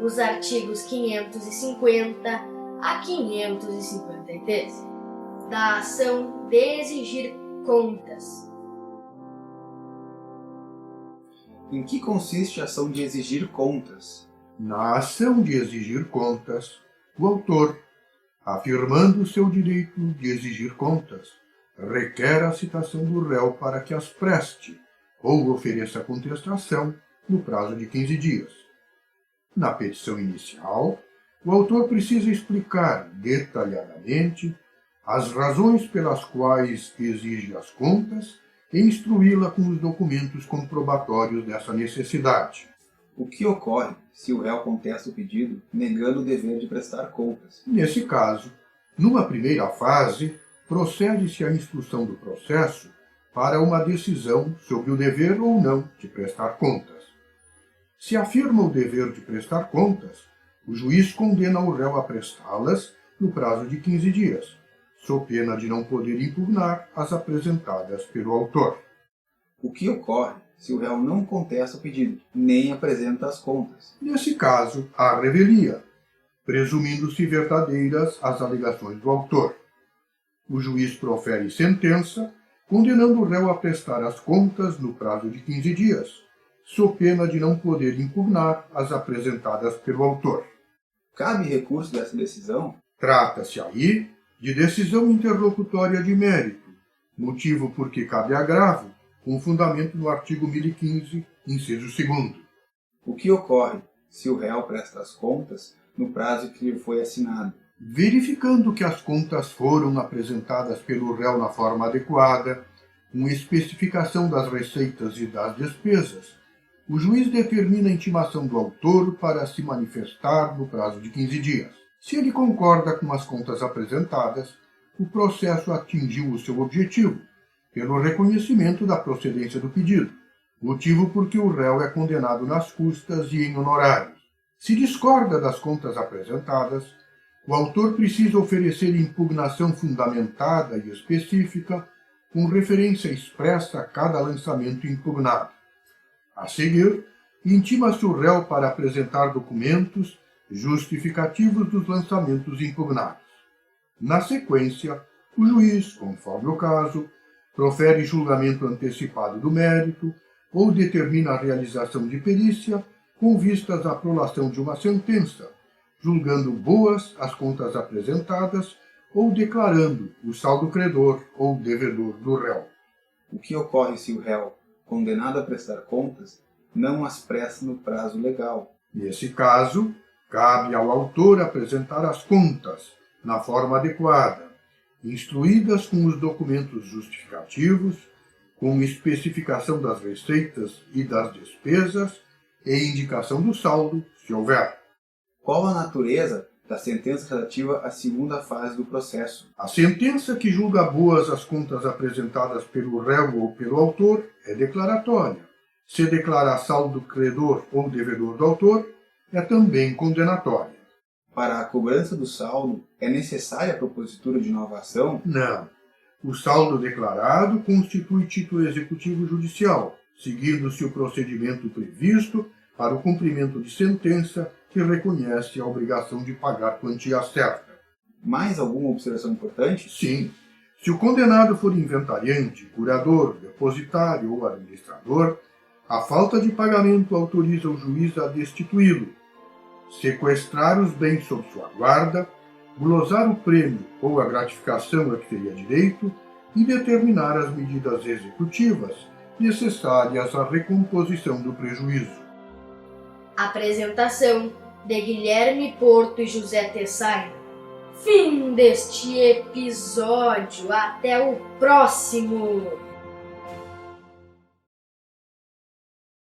os artigos 550 a 553 da ação de exigir contas. Em que consiste a ação de exigir contas? Na ação de exigir contas, o autor, afirmando o seu direito de exigir contas, requer a citação do réu para que as preste ou ofereça contestação no prazo de 15 dias. Na petição inicial, o autor precisa explicar detalhadamente as razões pelas quais exige as contas e instruí-la com os documentos comprobatórios dessa necessidade. O que ocorre se o réu contesta o pedido, negando o dever de prestar contas? Nesse caso, numa primeira fase, procede-se à instrução do processo para uma decisão sobre o dever ou não de prestar contas. Se afirma o dever de prestar contas, o juiz condena o réu a prestá-las no prazo de 15 dias, sob pena de não poder impugnar as apresentadas pelo autor. O que ocorre se o réu não contesta o pedido, nem apresenta as contas? Nesse caso, há revelia, presumindo-se verdadeiras as alegações do autor. O juiz profere sentença, condenando o réu a prestar as contas no prazo de 15 dias, sob pena de não poder impugnar as apresentadas pelo autor. Cabe recurso dessa decisão? Trata-se aí de decisão interlocutória de mérito, motivo por que cabe agravo, com fundamento no artigo 1015, inciso 2º. O que ocorre se o réu presta as contas no prazo que lhe foi assinado? Verificando que as contas foram apresentadas pelo réu na forma adequada, com especificação das receitas e das despesas, o juiz determina a intimação do autor para se manifestar no prazo de 15 dias. Se ele concorda com as contas apresentadas, o processo atingiu o seu objetivo, pelo reconhecimento da procedência do pedido, motivo por que o réu é condenado nas custas e em honorários. Se discorda das contas apresentadas, o autor precisa oferecer impugnação fundamentada e específica, com referência expressa a cada lançamento impugnado. A seguir, intima-se o réu para apresentar documentos justificativos dos lançamentos impugnados. Na sequência, o juiz, conforme o caso, profere julgamento antecipado do mérito ou determina a realização de perícia com vistas à prolação de uma sentença, julgando boas as contas apresentadas ou declarando o saldo credor ou devedor do réu. O que ocorre se o réu, condenado a prestar contas, não as presta no prazo legal? Nesse caso, cabe ao autor apresentar as contas, na forma adequada, instruídas com os documentos justificativos, com especificação das receitas e das despesas e indicação do saldo, se houver. Qual a natureza da sentença relativa à segunda fase do processo? A sentença que julga boas as contas apresentadas pelo réu ou pelo autor é declaratória. Se declarar saldo credor ou devedor do autor, é também condenatória. Para a cobrança do saldo, é necessária a propositura de nova ação? Não. O saldo declarado constitui título executivo judicial, seguindo-se o procedimento previsto para o cumprimento de sentença que reconhece a obrigação de pagar quantia certa. Mais alguma observação importante? Sim. Se o condenado for inventariante, curador, depositário ou administrador, a falta de pagamento autoriza o juiz a destituí-lo, sequestrar os bens sob sua guarda, glosar o prêmio ou a gratificação a que teria direito e determinar as medidas executivas necessárias à recomposição do prejuízo. Apresentação de Guilherme Porto e José Tessaino. Fim deste episódio. Até o próximo!